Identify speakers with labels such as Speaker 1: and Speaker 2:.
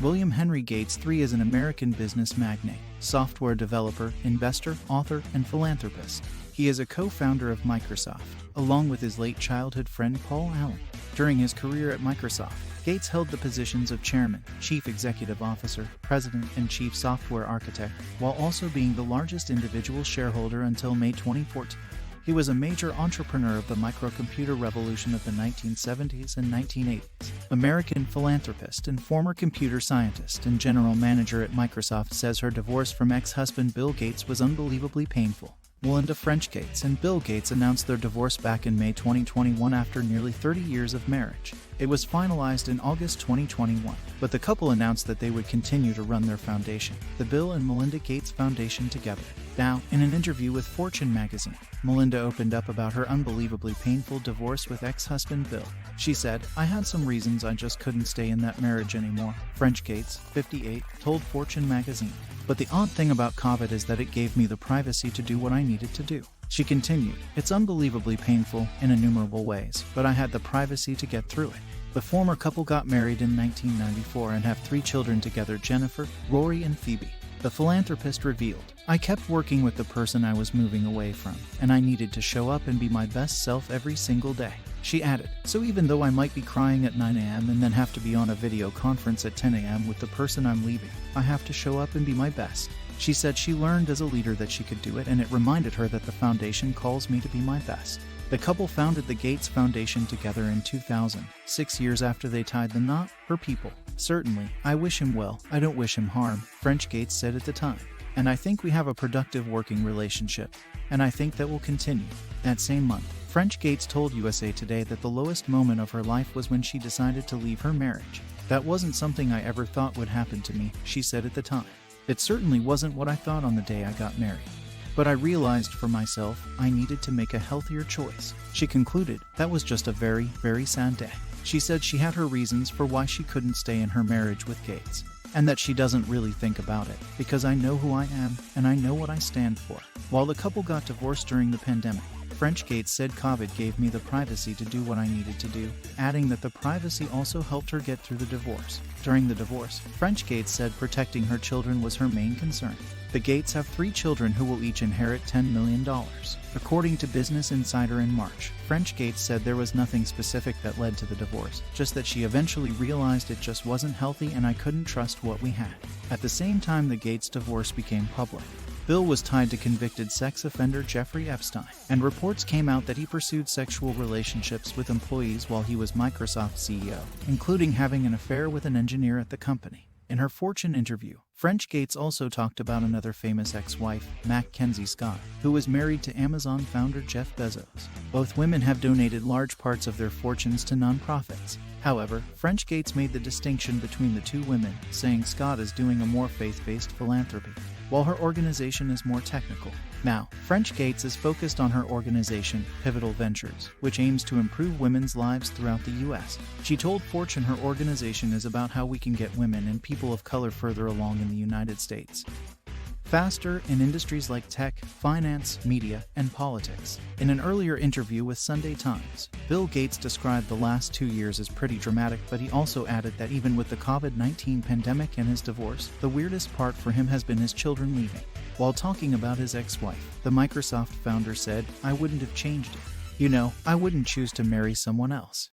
Speaker 1: William Henry Gates III is an American business magnate, software developer, investor, author, and philanthropist. He is a co-founder of Microsoft, along with his late childhood friend Paul Allen. During his career at Microsoft, Gates held the positions of chairman, chief executive officer, president, and chief software architect, while also being the largest individual shareholder until May 2014. He was a major entrepreneur of the microcomputer revolution of the 1970s and 1980s, American philanthropist and former computer scientist and general manager at Microsoft, says her divorce from ex-husband Bill Gates was unbelievably painful. Melinda French Gates and Bill Gates announced their divorce back in May 2021 after nearly 30 years of marriage. It was finalized in August 2021, but the couple announced that they would continue to run their foundation, the Bill and Melinda Gates Foundation, together. Now, in an interview with Fortune magazine, Melinda opened up about her unbelievably painful divorce with ex-husband Bill. She said, "I had some reasons I just couldn't stay in that marriage anymore," French Gates, 58, told Fortune magazine. "But the odd thing about COVID is that it gave me the privacy to do what I needed to do." She continued, "It's unbelievably painful in innumerable ways, but I had the privacy to get through it." The former couple got married in 1994 and have 3 children together: Jennifer, Rory, and Phoebe. The philanthropist revealed, "I kept working with the person I was moving away from, and I needed to show up and be my best self every single day." She added, "So even though I might be crying at 9 a.m. and then have to be on a video conference at 10 a.m. with the person I'm leaving, I have to show up and be my best." She said she learned as a leader that she could do it, and it reminded her that the foundation calls me to be my best. The couple founded the Gates Foundation together in 2000, 6 years after they tied the knot. Her people, "Certainly, I wish him well, I don't wish him harm," French Gates said at the time. "And I think we have a productive working relationship, and I think that will continue." That same month, French Gates told USA Today that the lowest moment of her life was when she decided to leave her marriage. "That wasn't something I ever thought would happen to me," she said at the time. "It certainly wasn't what I thought on the day I got married. But I realized for myself I needed to make a healthier choice." She concluded, "That was just a very, very sad day." She said she had her reasons for why she couldn't stay in her marriage with Gates, and that she doesn't really think about it, "Because I know who I am, and I know what I stand for." While the couple got divorced during the pandemic, French Gates said, "COVID gave me the privacy to do what I needed to do," adding that the privacy also helped her get through the divorce. During the divorce, French Gates said protecting her children was her main concern. The Gates have 3 children who will each inherit $10 million. According to Business Insider in March, French Gates said there was nothing specific that led to the divorce, just that she eventually realized it just wasn't healthy and I couldn't trust what we had. At the same time the Gates divorce became public, Bill was tied to convicted sex offender Jeffrey Epstein, and reports came out that he pursued sexual relationships with employees while he was Microsoft CEO, including having an affair with an engineer at the company. In her Fortune interview, French Gates also talked about another famous ex-wife, Mackenzie Scott, who was married to Amazon founder Jeff Bezos. Both women have donated large parts of their fortunes to nonprofits. However, French Gates made the distinction between the 2 women, saying Scott is doing a more faith-based philanthropy, while her organization is more technical. Now, French Gates is focused on her organization, Pivotal Ventures, which aims to improve women's lives throughout the U.S. She told Fortune her organization is about how we can get women and people of color further along in the United States faster in industries like tech, finance, media, and politics. In an earlier interview with Sunday Times, Bill Gates described the last 2 years as pretty dramatic, but he also added that even with the COVID-19 pandemic and his divorce, the weirdest part for him has been his children leaving. While talking about his ex-wife, the Microsoft founder said, "I wouldn't have changed it. You know, I wouldn't choose to marry someone else.